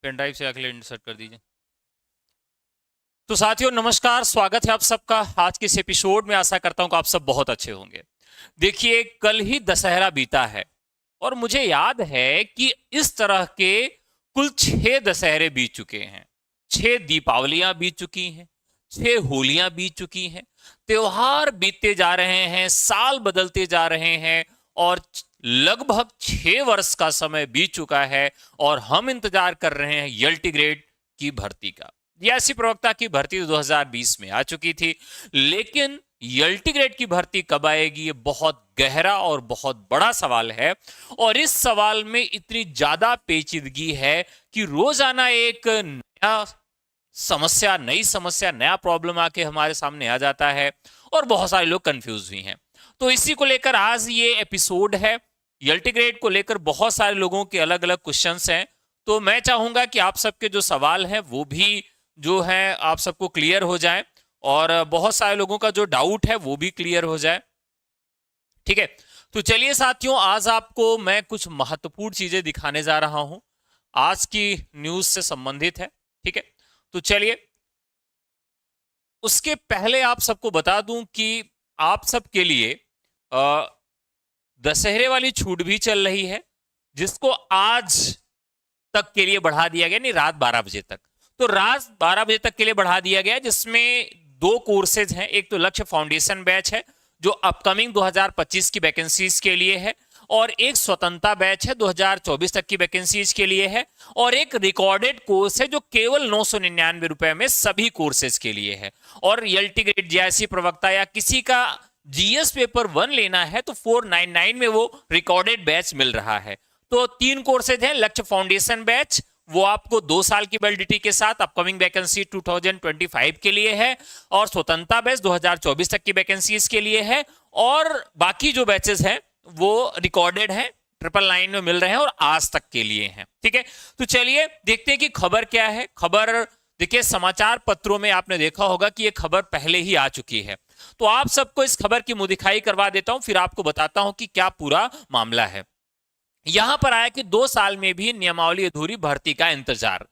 Pen drive से अगले insert कर दीजिए। तो साथियों नमस्कार, स्वागत है आप सबका आज के इस एपिसोड में। आशा करता हूं कि आप सब बहुत अच्छे होंगे। देखिए, कल ही दशहरा बीता है और मुझे याद है कि इस तरह के कुल 6 दशहरे बीत चुके हैं, 6 दीपावलियां बीत चुकी हैं, 6 होलियां बीत चुकी हैं। त्योहार बीतते जा रहे हैं, साल बदलते जा रहे हैं और लगभग 6 वर्ष का समय बीत चुका है और हम इंतजार कर रहे हैं यल्टी ग्रेड की भर्ती का। ऐसी प्रवक्ता की भर्ती 2020 में आ चुकी थी, लेकिन यल्टी ग्रेड की भर्ती कब आएगी, ये बहुत गहरा और बहुत बड़ा सवाल है। और इस सवाल में इतनी ज्यादा पेचीदगी है कि रोजाना एक नया समस्या, नई समस्या, नया प्रॉब्लम आके हमारे सामने आ जाता है और बहुत सारे लोग कंफ्यूज हुए हैं। तो इसी को लेकर आज ये एपिसोड है। यल्टी ग्रेड को लेकर बहुत सारे लोगों के अलग अलग क्वेश्चंस हैं, तो मैं चाहूंगा कि आप सबके जो सवाल हैं वो भी जो है आप सबको क्लियर हो जाए और बहुत सारे लोगों का जो डाउट है वो भी क्लियर हो जाए। ठीक है, तो चलिए साथियों, आज आपको मैं कुछ महत्वपूर्ण चीजें दिखाने जा रहा हूं, आज की न्यूज से संबंधित है। ठीक है, तो चलिए, उसके पहले आप सबको बता दूं कि आप सबके लिए दशहरे वाली छूट भी चल रही है, जिसको आज तक के लिए बढ़ा दिया गया, नहीं रात 12 बजे तक। तो रात 12 बजे तक के लिए बढ़ा दिया गया, जिसमें 2 कोर्सेज हैं। एक तो लक्ष्य फाउंडेशन बैच है जो अपकमिंग 2025 की वैकेंसीज के लिए है, और एक स्वतंत्रता बैच है 2024 तक की वैकेंसीज के लिए है, और एक रिकॉर्डेड कोर्स है जो केवल 999 रुपए में सभी कोर्सेज के लिए है। और यल्टी ग्रेड जेआईसी प्रवक्ता या किसी का जीएस पेपर 1 लेना है तो 499 में वो रिकॉर्डेड बैच मिल रहा है। तो 3 कोर्सेज हैं। लक्ष्य फाउंडेशन बैच वो आपको 2 साल की वैलिडिटी के साथ अपकमिंग वैकेंसी 2025 के लिए है, और स्वतंत्रता बैच 2024 तक की वैकेंसीज के लिए है, और बाकी जो बैचेस हैं वो रिकॉर्डेड हैं, 999 में मिल रहे हैं और आज तक के लिए हैं। ठीक है, तो चलिए देखते हैं कि खबर क्या है। खबर देखिए, समाचार पत्रों में आपने देखा होगा कि ये खबर पहले ही आ चुकी है, तो आप सबको इस खबर की मुंह दिखाई करवा देता हूं, फिर आपको बताता हूं कि क्या पूरा मामला है। यहां पर आया कि 2 साल में भी नियमावली अधूरी, भर्ती का इंतजार।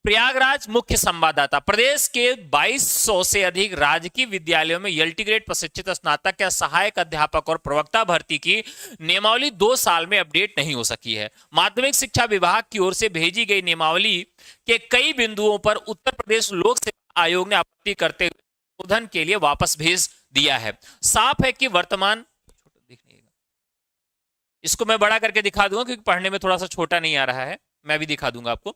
प्रयागराज मुख्य संवाददाता, प्रदेश के 2200 से अधिक राजकीय विद्यालयों में यल्टी ग्रेड प्रशिक्षित स्नातक या सहायक अध्यापक और प्रवक्ता भर्ती की नियमावली 2 साल में अपडेट नहीं हो सकी है। माध्यमिक शिक्षा विभाग की ओर से भेजी गई नियमावली के कई बिंदुओं पर उत्तर प्रदेश लोक सेवा आयोग ने आपत्ति करते हुए संशोधन के लिए वापस भेज दिया है। साफ है कि वर्तमान, इसको मैं बड़ा करके दिखा दूंगा क्योंकि पढ़ने में थोड़ा सा छोटा नहीं आ रहा है, मैं भी दिखा दूंगा आपको।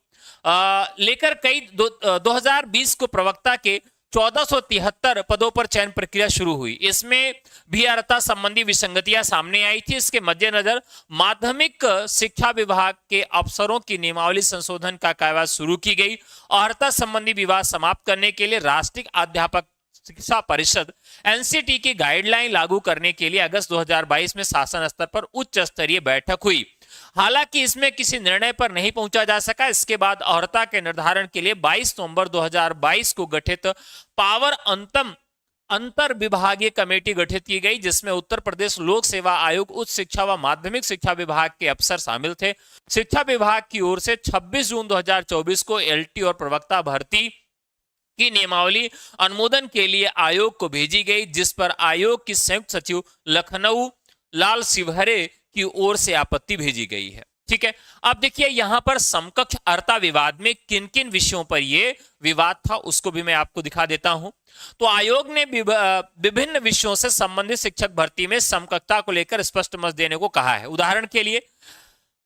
लेकर कई 2020 को प्रवक्ता के 1473 पदों पर चयन प्रक्रिया शुरू हुई। इसमें भी अर्हता संबंधी विसंगतियां सामने आई थी। इसके मद्देनजर माध्यमिक शिक्षा विभाग के अफसरों की नियमावली संशोधन का कार्यवाही शुरू की गई। अर्हता संबंधी विवाद समाप्त करने के लिए राष्ट्रीय अध्यापक शिक्षा परिषद एनसीटी की गाइडलाइन लागू करने के लिए अगस्त 2022 में शासन स्तर पर उच्च स्तरीय बैठक हुई। हालांकि इसमें किसी निर्णय पर नहीं पहुंचा जा सका। इसके बाद अर्हता के निर्धारण के लिए 22 नवंबर 2022 को गठित पावर अंतर विभागीय कमेटी गठित की गई, जिसमें उत्तर प्रदेश लोक सेवा आयोग, उच्च शिक्षा व माध्यमिक शिक्षा विभाग के अफसर शामिल थे। शिक्षा विभाग की ओर से 26 जून 2024 को एलटी और प्रवक्ता भर्ती की नियमावली अनुमोदन के लिए आयोग को भेजी गई, जिस पर आयोग की संयुक्त सचिव लखनऊ लाल शिवहरे की ओर से आपत्ति भेजी गई है। ठीक है, अब देखिए यहां पर समकक्ष अर्हता विवाद में किन किन विषयों पर यह विवाद था उसको भी मैं आपको दिखा देता हूं। तो आयोग ने विभिन्न विषयों से संबंधित शिक्षक भर्ती में समकक्षता को लेकर स्पष्ट मत देने को कहा है। उदाहरण के लिए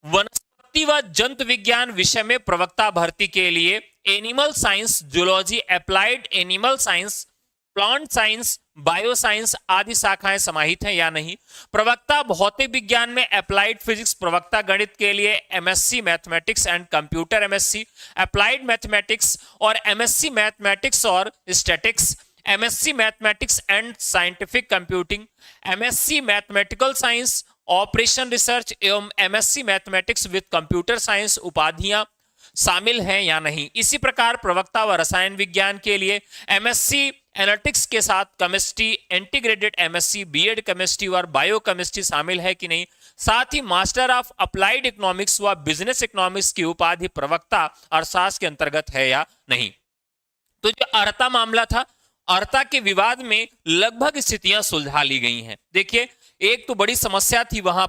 वनस्पति व जंतु विज्ञान विषय में प्रवक्ता भर्ती के लिए animal science, zoology, applied animal science, plant science, bio science आदि शाखाएं समाहित हैं या नहीं। प्रवक्ता भौतिक विज्ञान में अप्लाइड फिजिक्स, प्रवक्ता गणित के लिए MSc mathematics and computer, MSc applied mathematics और एमएससी मैथमेटिक्स और statics, MSc mathematics and scientific computing, MSc mathematical science, operation research एवं MSc mathematics with computer science उपाधियां शामिल हैं या नहीं। इसी प्रकार प्रवक्ता व रसायन विज्ञान के लिए एमएससी एनालिटिक्स के साथ chemistry, integrated MSc, BEd chemistry और बायो केमिस्ट्री शामिल है कि नहीं। साथ ही मास्टर ऑफ अप्लाइड इकोनॉमिक्स व बिजनेस इकोनॉमिक्स की उपाधि प्रवक्ता अर्थशास्त्र के अंतर्गत है या नहीं। तो जो अर्हता मामला था, अर्हता के विवाद में लगभग स्थितियां सुलझा ली गई हैं। देखिए, एक तो बड़ी समस्या थी वहां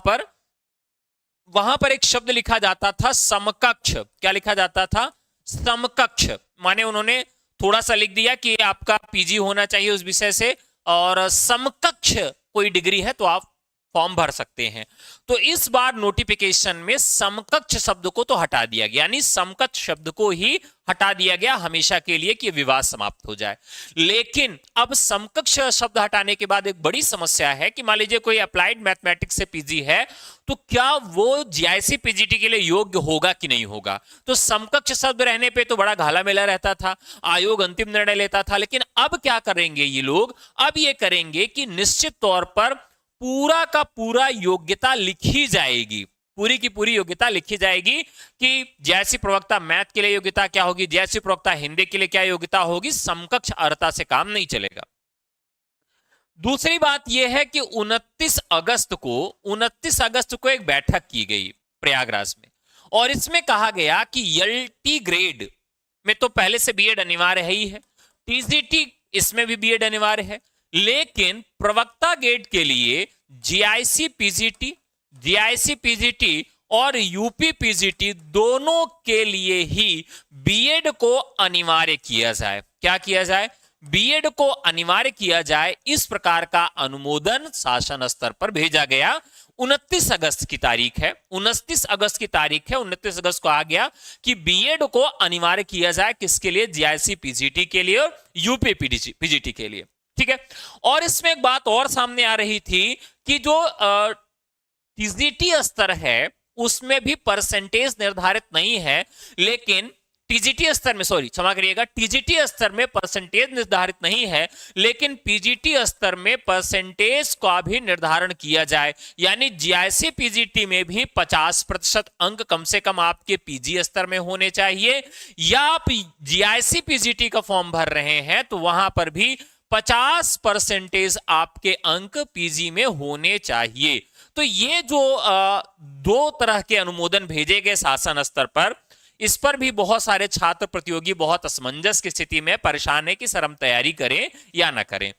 पर एक शब्द लिखा जाता था समकक्ष। क्या लिखा जाता था? समकक्ष। माने उन्होंने थोड़ा सा लिख दिया कि आपका पीजी होना चाहिए उस विषय से, और समकक्ष कोई डिग्री है तो आप फॉर्म भर सकते हैं। तो इस बार नोटिफिकेशन में समकक्ष शब्द को तो हटा दिया गया, यानी समकक्ष शब्द को ही हटा दिया गया हमेशा के लिए कि विवाद समाप्त हो जाए। लेकिन अब समकक्ष शब्द हटाने के बाद एक बड़ी समस्या है कि मान लीजिए कोई अप्लाइड मैथमेटिक्स से पीजी है, तो क्या वो जीआईसी पीजीटी के लिए योग्य होगा कि नहीं होगा? तो समकक्ष शब्द रहने पे तो बड़ा घाला मेला रहता था, आयोग अंतिम निर्णय लेता था। लेकिन अब क्या करेंगे ये लोग? अब ये करेंगे कि निश्चित तौर पर पूरा का पूरा योग्यता लिखी जाएगी, पूरी की पूरी योग्यता लिखी जाएगी कि जैसी प्रवक्ता मैथ के लिए योग्यता क्या होगी, जैसी प्रवक्ता हिंदी के लिए क्या योग्यता होगी। समकक्ष अर्हता से काम नहीं चलेगा। दूसरी बात यह है कि 29 अगस्त को एक बैठक की गई प्रयागराज में, और इसमें कहा गया कि एलटी ग्रेड में तो पहले से बीएड अनिवार्य है ही है, टीजीटी इसमें भी बीएड अनिवार्य है, लेकिन प्रवक्ता ग्रेड के लिए जीआईसी पीजीटी और यूपी पीजीटी दोनों के लिए ही बीएड को अनिवार्य किया जाए। क्या किया जाए? बीएड को अनिवार्य किया जाए। इस प्रकार का अनुमोदन शासन स्तर पर भेजा गया। 29 अगस्त की तारीख है, 29 अगस्त की तारीख है। 29 अगस्त को आ गया कि बीएड को अनिवार्य किया जाए। किसके लिए? जीआईसी पीजीटी के लिए और यूपी पीजीटी के लिए। ठीक है। और इसमें एक बात और सामने आ रही थी कि जो टीजीटी स्तर है उसमें भी परसेंटेज निर्धारित नहीं है, लेकिन टीजीटी स्तर में, सॉरी क्षमा करिएगा, टीजीटी स्तर में परसेंटेज निर्धारित नहीं है, लेकिन पीजीटी स्तर में परसेंटेज का भी निर्धारण किया जाए। यानी जीआईसी पीजीटी में भी 50% अंक कम से कम आपके पीजी स्तर में होने चाहिए, या आप जीआईसी पीजीटी का फॉर्म भर रहे हैं तो वहां पर भी 50% आपके अंक पीजी में होने चाहिए। तो ये जो दो तरह के अनुमोदन भेजे गए शासन स्तर पर, इस पर भी बहुत सारे छात्र प्रतियोगी बहुत असमंजस की स्थिति में परेशान है कि सर हम तैयारी करें या ना करें।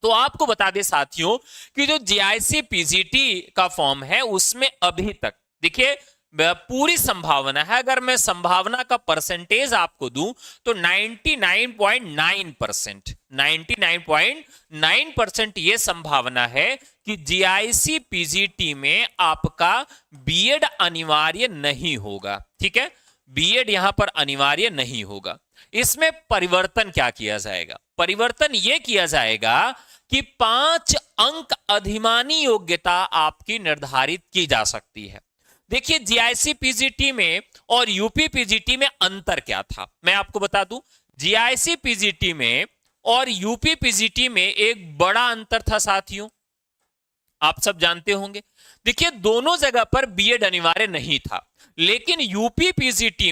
तो आपको बता दें साथियों कि जो जीआईसी पीजीटी का फॉर्म है उसमें अभी तक देखिए पूरी संभावना है। अगर मैं संभावना का परसेंटेज आपको दूं तो 99.9% ये संभावना है कि जीआईसी पीजीटी में आपका बीएड अनिवार्य नहीं होगा। ठीक है, बीएड यहां पर अनिवार्य नहीं होगा। इसमें परिवर्तन क्या किया जाएगा? परिवर्तन यह किया जाएगा कि 5 अंक अधिमानी योग्यता आपकी निर्धारित की जा सकती है। देखिए, जीआईसी पीजीटी में और यूपी पीजीटी में अंतर क्या था, मैं आपको बता दूं। जीआईसी पीजीटी में और यूपी पीजीटी में एक बड़ा अंतर था साथियों, आप सब जानते होंगे। देखिए, दोनों जगह पर बीएड अनिवार्य नहीं था, लेकिन यूपी पीजीटी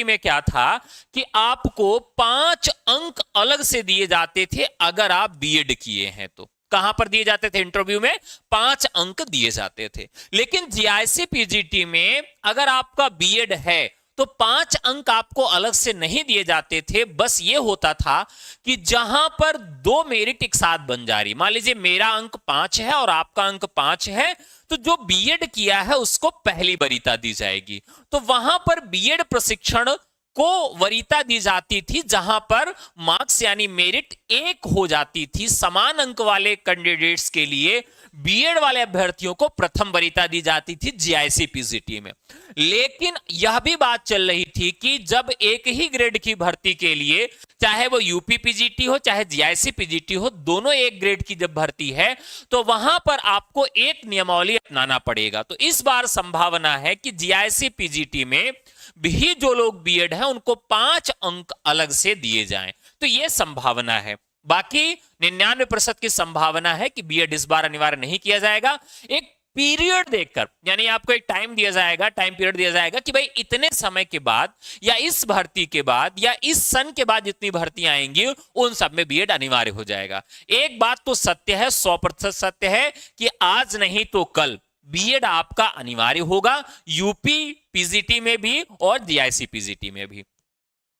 में क्या था कि आपको 5 अंक अलग से दिए जाते थे अगर आप बीएड किए हैं तो। कहां पर दिए जाते थे? इंटरव्यू में 5 अंक दिए जाते थे। लेकिन जीआईसी पीजीटी में अगर आपका बीएड है तो 5 अंक आपको अलग से नहीं दिए जाते थे। बस ये होता था कि जहां पर 2 मेरिट एक साथ बन जा रही, मान लीजिए मेरा अंक 5 है और आपका अंक 5 है, तो जो बीएड किया है उसको पहली वरीयता दी जाएगी। तो वहां पर बीएड प्रशिक्षण को वरीयता दी जाती थी, जहां पर मार्क्स यानी मेरिट 1 हो जाती थी। समान अंक वाले कैंडिडेट्स के लिए बीएड वाले अभ्यर्थियों को प्रथम वरीयता दी जाती थी जीआईसी पीजीटी में। लेकिन यह भी बात चल रही थी कि जब एक ही ग्रेड की भर्ती के लिए, चाहे वो यूपी पीजीटी हो चाहे जीआईसी पीजीटी हो, दोनों एक ग्रेड की जब भर्ती है तो वहां पर आपको एक नियमावली अपनाना पड़ेगा। तो इस बार संभावना है कि जीआईसी पीजीटी में भी जो लोग बीएड है उनको 5 अंक अलग से दिए जाएं। तो यह संभावना है। बाकी 99% की संभावना है कि बीएड इस बार अनिवार्य नहीं किया जाएगा। एक पीरियड देखकर, यानी आपको एक टाइम दिया जाएगा, टाइम पीरियड दिया जाएगा कि भाई इतने समय के बाद या इस भर्ती के बाद या इस सन के बाद जितनी भर्तियां आएंगी उन सब में बीएड अनिवार्य हो जाएगा। एक बात तो सत्य है, 100% सत्य है कि आज नहीं तो कल बीएड आपका अनिवार्य होगा, यूपी पीजीटी में भी और जीआईसी पीजीटी में भी।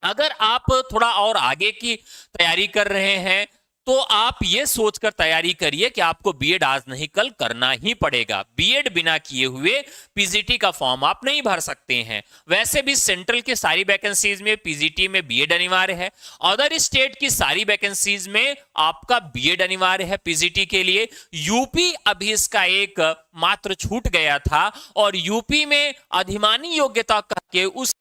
अगर आप थोड़ा और आगे की तैयारी कर रहे हैं तो आप ये सोचकर तैयारी करिए कि आपको बीएड आज नहीं कल करना ही पड़ेगा। बीएड बिना किए हुए पीजीटी का फॉर्म आप नहीं भर सकते हैं। वैसे भी सेंट्रल के सारी वैकेंसीज में पीजीटी में बीएड अनिवार्य है, अदर स्टेट की सारी वैकेंसीज में आपका बीएड अनिवार्य है पीजीटी के लिए। यूपी अभी इसका एक मात्र छूट गया था और यूपी में अधिमानी योग्यता के उस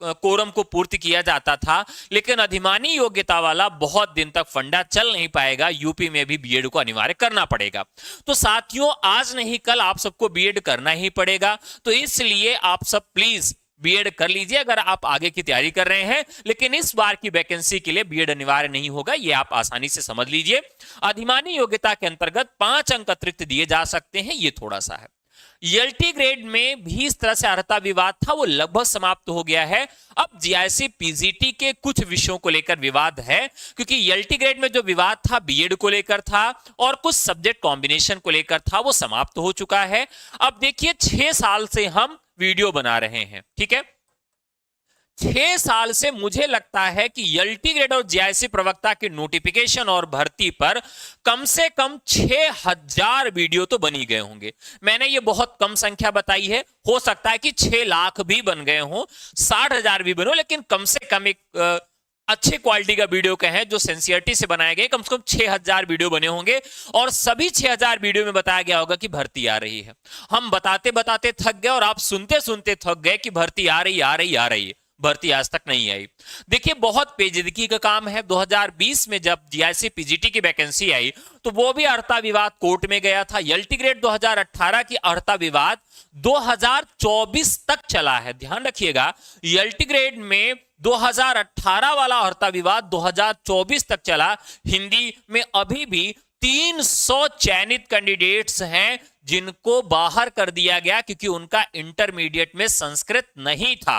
कोरम को पूर्ति किया जाता था, लेकिन अधिमानी योग्यता वाला बहुत दिन तक फंडा चल नहीं पाएगा, यूपी में भी बीएड को अनिवार्य करना पड़ेगा। तो साथियों आज नहीं कल आप सबको बीएड करना ही पड़ेगा, तो इसलिए आप सब प्लीज बीएड कर लीजिए अगर आप आगे की तैयारी कर रहे हैं। लेकिन इस बार की वैकेंसी के लिए बीएड अनिवार्य नहीं होगा, ये आप आसानी से समझ लीजिए। अधिमानी योग्यता के अंतर्गत 5 अंक अतिरिक्त दिए जा सकते हैं, ये थोड़ा सा है। एलटी ग्रेड में भी इस तरह से अर्हता विवाद था, वो लगभग समाप्त हो गया है। अब जीआईसी पीजीटी के कुछ विषयों को लेकर विवाद है, क्योंकि एलटी ग्रेड में जो विवाद था बीएड को लेकर था और कुछ सब्जेक्ट कॉम्बिनेशन को लेकर था, वो समाप्त हो चुका है। अब देखिए 6 साल से हम वीडियो बना रहे हैं, ठीक है। 6 साल से मुझे लगता है कि एलटी ग्रेड और जीआईसी प्रवक्ता की नोटिफिकेशन और भर्ती पर कम से कम 6000 वीडियो तो बनी गए होंगे। मैंने ये बहुत कम संख्या बताई है, हो सकता है कि 6 लाख भी बन गए हों, 60,000 भी बनो, लेकिन कम से कम एक अच्छे क्वालिटी का वीडियो कहें जो सिंसियरिटी से बनाए गए, कम से कम 6000 वीडियो बने होंगे और सभी 6000 वीडियो में बताया गया होगा कि भर्ती आ रही है। हम बताते बताते थक गए और आप सुनते सुनते थक गए कि भर्ती आ रही आ रही आ रही है, भर्ती आज तक नहीं आई। देखिए बहुत पेचीदगी का काम है। 2020 में जब जीआईसी पीजीटी की वैकेंसी आई तो वो भी अर्हता विवाद कोर्ट में गया था। एलटी ग्रेड 2018 की अर्हता विवाद 2024 तक चला है, ध्यान रखिएगा। एलटी ग्रेड में 2018 वाला अर्हता विवाद 2024 तक चला। हिंदी में अभी भी 300 चयनित कैंडिडेट्स हैं जिनको बाहर कर दिया गया क्योंकि उनका इंटरमीडिएट में संस्कृत नहीं था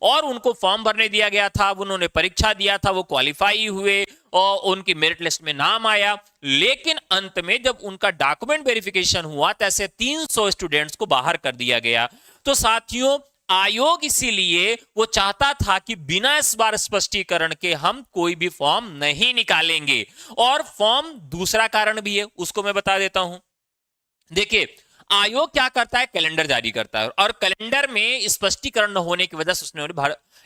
और उनको फॉर्म भरने दिया गया था, उन्होंने परीक्षा दिया था, वो क्वालिफाई हुए और उनकी मेरिट लिस्ट में नाम आया, लेकिन अंत में जब उनका डॉक्यूमेंट वेरिफिकेशन हुआ तो ऐसे 300 स्टूडेंट्स को बाहर कर दिया गया। तो साथियों आयोग इसीलिए वो चाहता था कि बिना इस बार स्पष्टीकरण के हम कोई भी फॉर्म नहीं निकालेंगे। और फॉर्म दूसरा कारण भी है, उसको मैं बता देता हूं। देखिए आयोग क्या करता है, कैलेंडर जारी करता है और कैलेंडर में स्पष्टीकरण न होने की वजह से उसने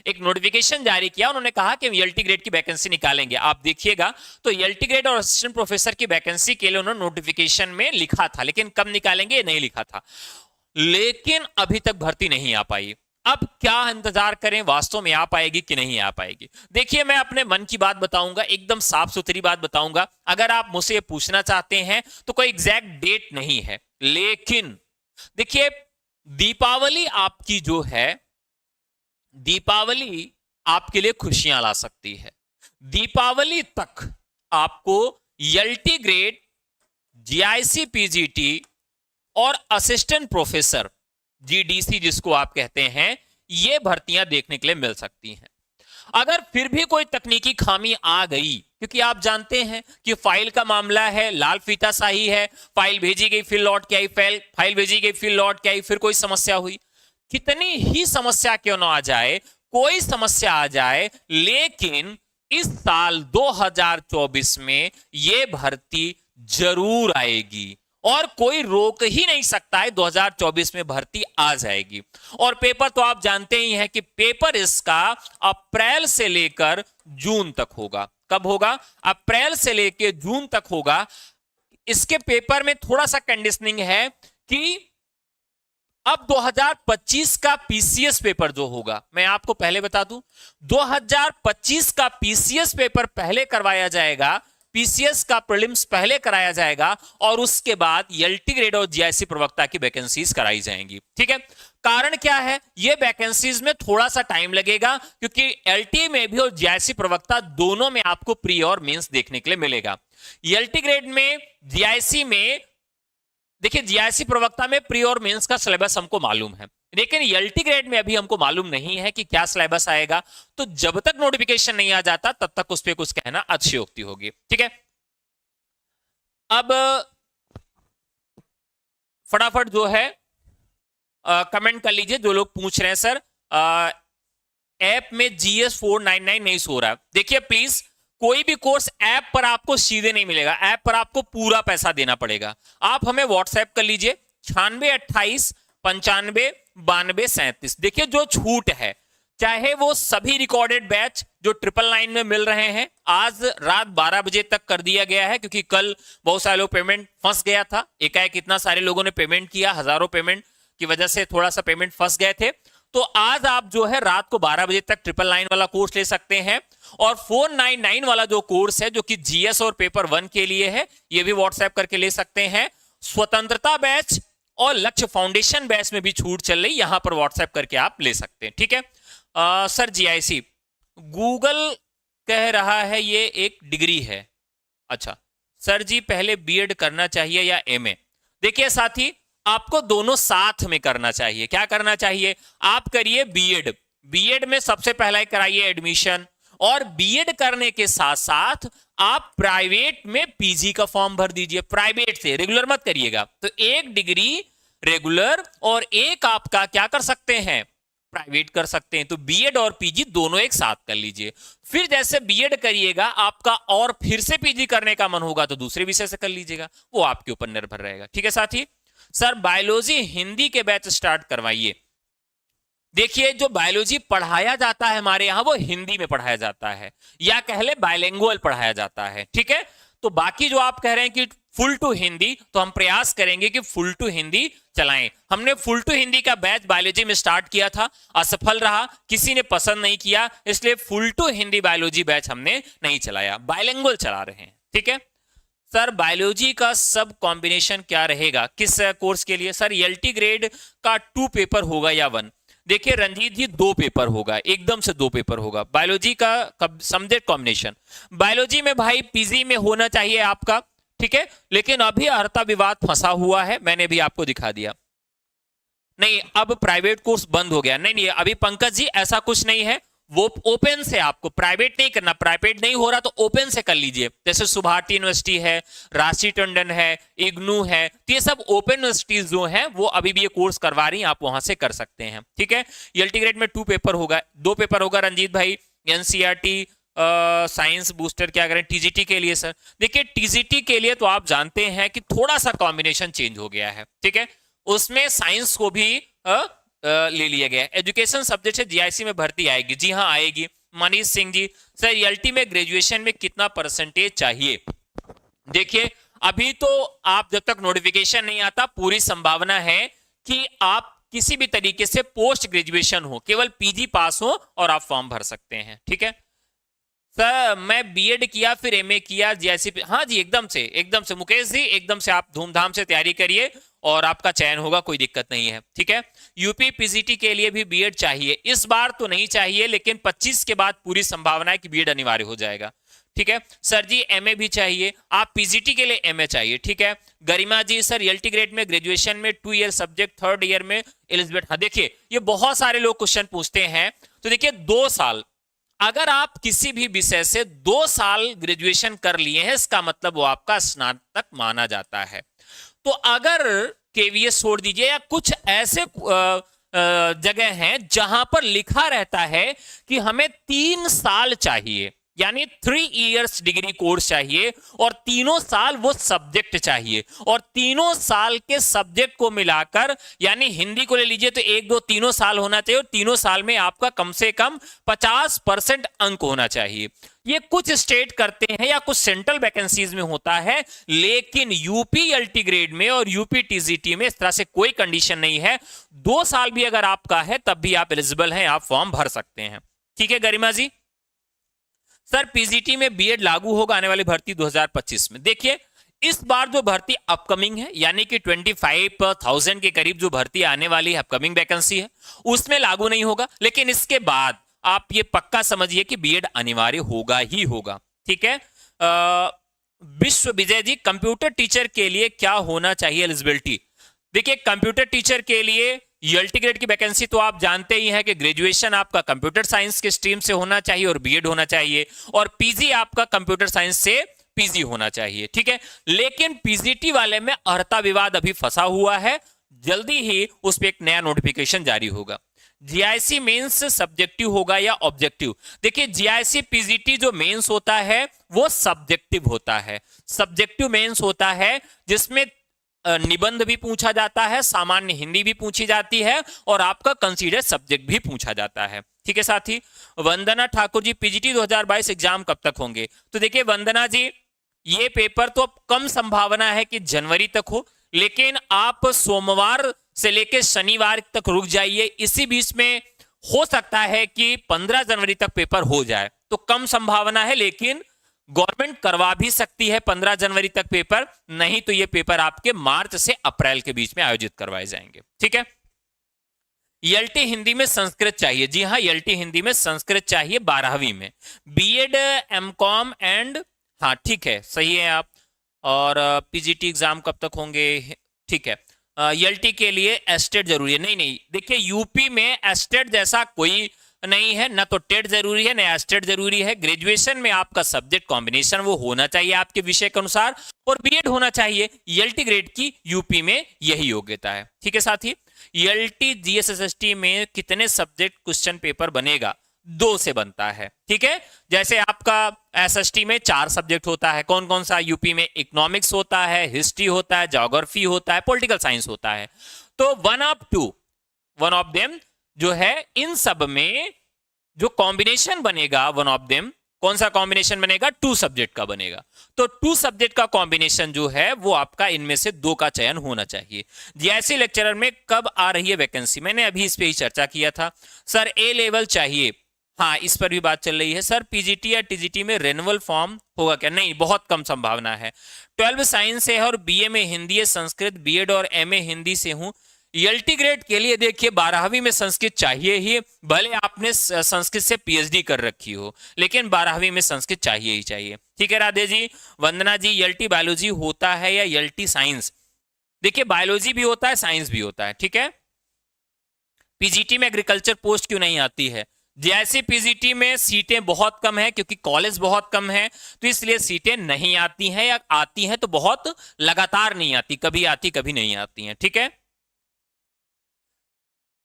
एक नोटिफिकेशन जारी किया। उन्होंने कहा कि एलटी ग्रेड की वैकेंसी निकालेंगे। आप देखिएगा तो एलटी ग्रेड और असिस्टेंट प्रोफेसर की वैकेंसी के लिए उन्होंने नोटिफिकेशन में लिखा था, लेकिन कब निकालेंगे नहीं लिखा था। लेकिन अभी तक भर्ती नहीं आ पाई। अब क्या इंतजार करें, वास्तव में आ पाएगी कि नहीं आ पाएगी। देखिए मैं अपने मन की बात बताऊंगा, एकदम साफ सुथरी बात बताऊंगा। अगर आप मुझसे ये पूछना चाहते हैं तो कोई एग्जैक्ट डेट नहीं है, लेकिन देखिए दीपावली आपकी जो है, दीपावली आपके लिए खुशियां ला सकती है। दीपावली तक आपको एलटी ग्रेड, जीआईसी पीजीटी और असिस्टेंट प्रोफेसर जीडीसी जिसको आप कहते हैं, ये भर्तियां देखने के लिए मिल सकती हैं। अगर फिर भी कोई तकनीकी खामी आ गई, क्योंकि आप जानते हैं कि फाइल का मामला है, लाल फीता शाही है, फाइल भेजी गई फिर लौट के आई, फाइल भेजी गई फिर लौट के आई, फिर कोई समस्या हुई, कितनी ही समस्या क्यों ना आ जाए, कोई समस्या आ जाए, लेकिन इस साल 2024 में यह भर्ती जरूर आएगी और कोई रोक ही नहीं सकता है। 2024 में भर्ती आ जाएगी। और पेपर तो आप जानते ही हैं कि पेपर इसका अप्रैल से लेकर जून तक होगा। कब होगा? अप्रैल से लेकर जून तक होगा। इसके पेपर में थोड़ा सा कंडीशनिंग है कि अब 2025 का पीसीएस पेपर जो होगा, मैं आपको पहले बता दूं, 2025 का पीसीएस पेपर पहले करवाया जाएगा, पीसीएस का प्रीलिम्स पहले कराया जाएगा और उसके बाद एलटी ग्रेड और जीआईसी प्रवक्ता की वैकेंसीज कराई जाएंगी। ठीक है, कारण क्या है? ये वैकेंसीज में थोड़ा सा टाइम लगेगा क्योंकि एलटी में भी और जीआईसी प्रवक्ता दोनों में आपको प्री और मेंस देखने के लिए मिलेगा। एलटी ग्रेड में, जीआईसी में देखिए जीआईसी प्रवक्ता में प्री और मेंस का सिलेबस हमको मालूम है, लेकिन एलटी ग्रेड में अभी हमको मालूम नहीं है कि क्या सिलेबस आएगा। तो जब तक नोटिफिकेशन नहीं आ जाता तब तक उस पर कुछ कहना अतिशयोक्ति होगी। ठीक है, अब फटाफट जो है कमेंट कर लीजिए जो लोग पूछ रहे हैं सर ऐप में GS 499 नहीं सो रहा है। देखिए प्लीज, कोई भी कोर्स ऐप पर आपको सीधे नहीं मिलेगा, ऐप पर आपको पूरा पैसा देना पड़ेगा। आप हमें व्हाट्सएप कर लीजिए 9628959237। देखिए जो छूट है, चाहे वो सभी रिकॉर्डेड बैच जो 999 में मिल रहे हैं, आज रात 12 बजे तक कर दिया गया है, क्योंकि कल बहुत सारे लोग पेमेंट फंस गया था, एकाएक इतना सारे लोगों ने पेमेंट किया, हजारों पेमेंट की वजह से थोड़ा सा पेमेंट फंस गए थे। तो आज आप जो है रात को 12 बजे तक 999 वाला कोर्स ले सकते हैं, और 499 वाला जो कोर्स है जो कि जीएस और पेपर 1 के लिए है, ये भी व्हाट्सएप करके ले सकते हैं। स्वतंत्रता बैच और लक्ष्य फाउंडेशन बैच में भी छूट चल रही, यहां पर व्हाट्सएप करके आप ले सकते हैं। ठीक है सर, जीआईसी गूगल कह रहा है ये एक डिग्री है। अच्छा सर जी, पहले बीएड करना चाहिए या एमए? देखिए साथी, आपको दोनों साथ में करना चाहिए। क्या करना चाहिए? आप करिए बीएड, बीएड में सबसे पहले कराइए एडमिशन, और बीएड करने के साथ साथ आप प्राइवेट में पीजी का फॉर्म भर दीजिए, प्राइवेट से, रेगुलर मत करिएगा। तो एक डिग्री रेगुलर और एक आपका क्या कर सकते हैं, प्राइवेट कर सकते हैं। तो बीएड और पीजी दोनों एक साथ कर लीजिए। फिर जैसे बीएड करिएगा आपका और फिर से पीजी करने का मन होगा तो दूसरे विषय से कर लीजिएगा, वो आपके ऊपर निर्भर रहेगा। ठीक है साथी। सर बायोलॉजी हिंदी के बैच स्टार्ट करवाइए। देखिए जो बायोलॉजी पढ़ाया जाता है हमारे यहां वो हिंदी में पढ़ाया जाता है, या कह ले बायलिंगुअल पढ़ाया जाता है। ठीक है, तो बाकी जो आप कह रहे हैं कि फुल टू हिंदी, तो हम प्रयास करेंगे कि फुल टू हिंदी चलाएं। हमने फुल टू हिंदी का बैच बायोलॉजी में स्टार्ट किया था, असफल रहा, किसी ने पसंद नहीं किया, इसलिए full to Hindi biology batch हमने नहीं चलाया, बायलिंगुअल चला रहे हैं। ठीक है सर, बायोलॉजी का सब कॉम्बिनेशन क्या रहेगा किस कोर्स के लिए? सर एलटी ग्रेड का 2 पेपर होगा या 1? देखिए रंजीत जी 2 पेपर होगा, एकदम से 2 पेपर होगा बायोलॉजी का। सब्जेक्ट कॉम्बिनेशन बायोलॉजी में भाई पीजी में होना चाहिए आपका, ठीक है, लेकिन अभी अर्हता विवाद फंसा हुआ है, मैंने भी आपको दिखा दिया। नहीं अब प्राइवेट कोर्स बंद हो गया, नहीं नहीं अभी पंकज जी ऐसा कुछ नहीं है, वो ओपन से आपको प्राइवेट नहीं करना, प्राइवेट नहीं हो रहा तो ओपन से कर लीजिए। जैसे सुभाटी यूनिवर्सिटी है, राशि टंडन है, इग्नू है, तो ये सब ओपन यूनिवर्सिटीज जो हैं वो अभी भी ये कोर्स करवा रही हैं, आप वहां से कर सकते हैं। ठीक है, एलटी ग्रेड में 2 पेपर होगा, 2 पेपर होगा रंजीत भाई। एनसीईआरटी साइंस बूस्टर क्या करें टीजीटी के लिए? सर देखिए टीजीटी के लिए तो आप जानते हैं कि थोड़ा सा कॉम्बिनेशन चेंज हो गया है। ठीक है, उसमें साइंस को भी ले लिया गया है। एजुकेशन सब्जेक्ट से जीआईसी में भर्ती आएगी? जी हाँ आएगी। मनीष सिंह जी, सर एलटी में ग्रेजुएशन में कितना परसेंटेज चाहिए? देखिए अभी तो आप जब तक नोटिफिकेशन नहीं आता पूरी संभावना है कि आप किसी भी तरीके से पोस्ट ग्रेजुएशन हो, केवल पीजी पास हो और आप फॉर्म भर सकते हैं। ठीक है सर, मैं बीएड किया फिर एमए किया जीआईसी। हाँ जी एकदम से मुकेश जी, एकदम से आप धूमधाम से तैयारी करिए और आपका चयन होगा, कोई दिक्कत नहीं है। ठीक है, यूपी पीजीटी के लिए भी बीएड चाहिए? इस बार तो नहीं चाहिए, लेकिन 25 के बाद पूरी संभावना है कि बीएड अनिवार्य हो जाएगा। ठीक है सर जी, एमए भी चाहिए, आप पीजीटी के लिए एमए चाहिए। ठीक है गरिमा जी, सर एलटी ग्रेड में ग्रेजुएशन में 2 ईयर सब्जेक्ट, 3rd ईयर में एलिजिबल। हाँ देखिए ये बहुत सारे लोग क्वेश्चन पूछते हैं, तो देखिए 2 साल, अगर आप किसी भी विषय से 2 साल ग्रेजुएशन कर लिए हैं इसका मतलब वो आपका स्नातक माना जाता है। तो अगर केवीएस छोड़ दीजिए या कुछ ऐसे जगह हैं जहां पर लिखा रहता है कि हमें 3 साल चाहिए, यानी 3 इयर्स डिग्री कोर्स चाहिए, और 3 साल वो सब्जेक्ट चाहिए, और 3 साल के सब्जेक्ट को मिलाकर, यानी हिंदी को ले लीजिए तो 1 2 3 साल होना चाहिए, और 3 साल में आपका कम से कम 50% अंक होना चाहिए। ये कुछ स्टेट करते हैं या कुछ सेंट्रल वैकेंसीज में होता है, लेकिन यूपी एलटी ग्रेड में और यूपी टीजीटी में इस तरह से कोई कंडीशन नहीं है। 2 साल भी अगर आपका है तब भी आप एलिजिबल हैं, आप फॉर्म भर सकते हैं। ठीक है गरिमा जी। सर पीजीटी में बीएड लागू होगा आने वाली भर्ती 2025 में? देखिए इस बार जो भर्ती अपकमिंग है, यानी कि 25,000 के करीब जो भर्ती आने वाली है, अपकमिंग वैकेंसी है, उसमें लागू नहीं होगा, लेकिन इसके बाद आप ये पक्का समझिए कि बीएड अनिवार्य होगा ही होगा। ठीक है विश्व विजय जी, कंप्यूटर टीचर के लिए क्या होना चाहिए एलिजिबिलिटी? देखिए, कंप्यूटर टीचर के लिए यूएलटी ग्रेड की वैकेंसी तो आप जानते ही हैं कि ग्रेजुएशन आपका कंप्यूटर साइंस के स्ट्रीम से होना चाहिए और बीएड होना चाहिए, और पीजी आपका कंप्यूटर साइंस से पीजी होना चाहिए, ठीक है। लेकिन पीजीटी वाले में अर्हता विवाद अभी फंसा हुआ है, जल्दी ही उस पर एक नया नोटिफिकेशन जारी होगा। जीआईसी मेंस सब्जेक्टिव होगा या ऑब्जेक्टिव? देखिए, जीआईसी पीजीटी जो मेंस होता है वो सब्जेक्टिव होता है। सब्जेक्टिव मेंस होता है जिसमें निबंध भी पूछा जाता है, सामान्य हिंदी भी पूछी जाती है, और आपका कंसीडर सब्जेक्ट भी पूछा जाता है, ठीक है साथी। वंदना ठाकुर जी, पीजीटी 2022 एग्जाम कब तक होंगे? तो देखिए वंदना जी, ये पेपर तो अब कम संभावना है कि जनवरी तक हो, लेकिन आप सोमवार से लेकर शनिवार तक रुक जाइए, इसी बीच में हो सकता है कि 15 जनवरी तक पेपर हो जाए। तो कम संभावना है, लेकिन गवर्नमेंट करवा भी सकती है 15 जनवरी तक पेपर, नहीं तो ये पेपर आपके मार्च से अप्रैल के बीच में आयोजित करवाए जाएंगे, ठीक है। एलटी हिंदी में संस्कृत चाहिए? जी हाँ, एलटी हिंदी में संस्कृत चाहिए 12वीं में। बीएड, एमकॉम एंड, हाँ ठीक है, सही है आप। और पीजीटी एग्जाम कब तक होंगे? ठीक है। एलटी के एस्टेट जरूरी है? नहीं नहीं, देखिए यूपी में एस्टेट जैसा कोई नहीं है, ना तो टेट जरूरी है, ना एस्टेट जरूरी है। ग्रेजुएशन में आपका सब्जेक्ट कॉम्बिनेशन वो होना चाहिए आपके विषय के अनुसार, और बीएड होना चाहिए। एलटी ग्रेड की यूपी में यही योग्यता है, ठीक है साथी। एलटी जीएसएसएसटी में कितने सब्जेक्ट क्वेश्चन पेपर बनेगा? 2 से बनता है, ठीक है। जैसे आपका एसएसटी में 4 सब्जेक्ट होता है, कौन कौन सा? यूपी में इकोनॉमिक्स होता है, हिस्ट्री होता है, ज्योग्राफी होता है, पॉलिटिकल साइंस होता है। तो वन ऑफ देम जो है, इन सब में जो कॉम्बिनेशन बनेगा, वन ऑफ देम, कौन सा कॉम्बिनेशन बनेगा? 2 सब्जेक्ट का बनेगा। तो 2 सब्जेक्ट का कॉम्बिनेशन जो है वो आपका इनमें से 2 का चयन होना चाहिए। जीआईसी लेक्चरर में कब आ रही है वैकेंसी? मैंने अभी इस पे ही चर्चा किया था। सर ए लेवल चाहिए, हाँ इस पर भी बात चल रही है। सर पीजीटी या टीजीटी में रेनुअल फॉर्म होगा क्या? नहीं, बहुत कम संभावना है। 12 साइंस से है और बीए में हिंदी, संस्कृत, बीएड और एमए हिंदी से हूं। एलटी ग्रेड के लिए देखिए 12वीं में संस्कृत चाहिए ही, भले आपने संस्कृत से पीएचडी कर रखी हो, लेकिन 12वीं में संस्कृत चाहिए ही चाहिए, ठीक है राधे जी। वंदना जी, एलटी बायोलॉजी होता है या एलटी साइंस? देखिए बायोलॉजी भी होता है, साइंस भी होता है, ठीक है। पीजीटी में एग्रीकल्चर पोस्ट क्यों नहीं आती है? जैसे पीजीटी में सीटें बहुत कम है, क्योंकि कॉलेज बहुत कम है, तो इसलिए सीटें नहीं आती हैं, या आती हैं तो बहुत लगातार नहीं आती, कभी आती कभी नहीं आती हैं, ठीक है।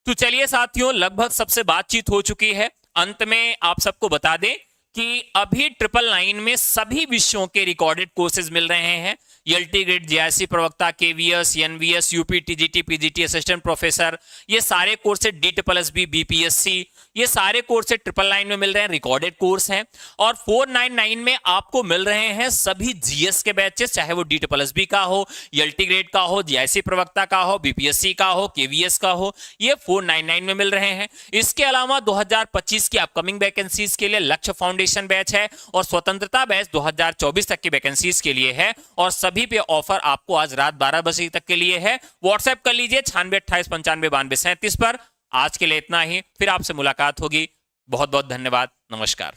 तो चलिए साथियों, लगभग सबसे बातचीत हो चुकी है। अंत में आप सबको बता दें कि अभी 999 में सभी विषयों के रिकॉर्डेड कोर्सेज मिल रहे हैं। एलटी ग्रेड, जीआईसी प्रवक्ता, KVS, NVS, UP, TGT, PGT, assistant professor, ये सारे कोर्सेज, DSSB, बीपीएससी, ये सारे कोर्सेज 999 में मिल रहे हैं, रिकॉर्डेड कोर्स हैं। और 499 में आपको मिल रहे हैं सभी जीएस के बैचेस, चाहे वो DSSB का हो, एलटी ग्रेड का हो, जीआईसी प्रवक्ता का हो, बीपीएससी का हो, केवीएस का हो, ये 499 में मिल रहे हैं। इसके अलावा 2025 की अपकमिंग वैकेंसीज के लिए लक्ष्य फाउंडेशन बैच है, और स्वतंत्रता बैच 2024 तक की वैकेंसीज के लिए है, और सभी पे ऑफर आपको आज रात 12 बजे तक के लिए है। व्हाट्सएप कर लीजिए 9628959237 पर। आज के लिए इतना ही, फिर आपसे मुलाकात होगी। बहुत बहुत धन्यवाद, नमस्कार।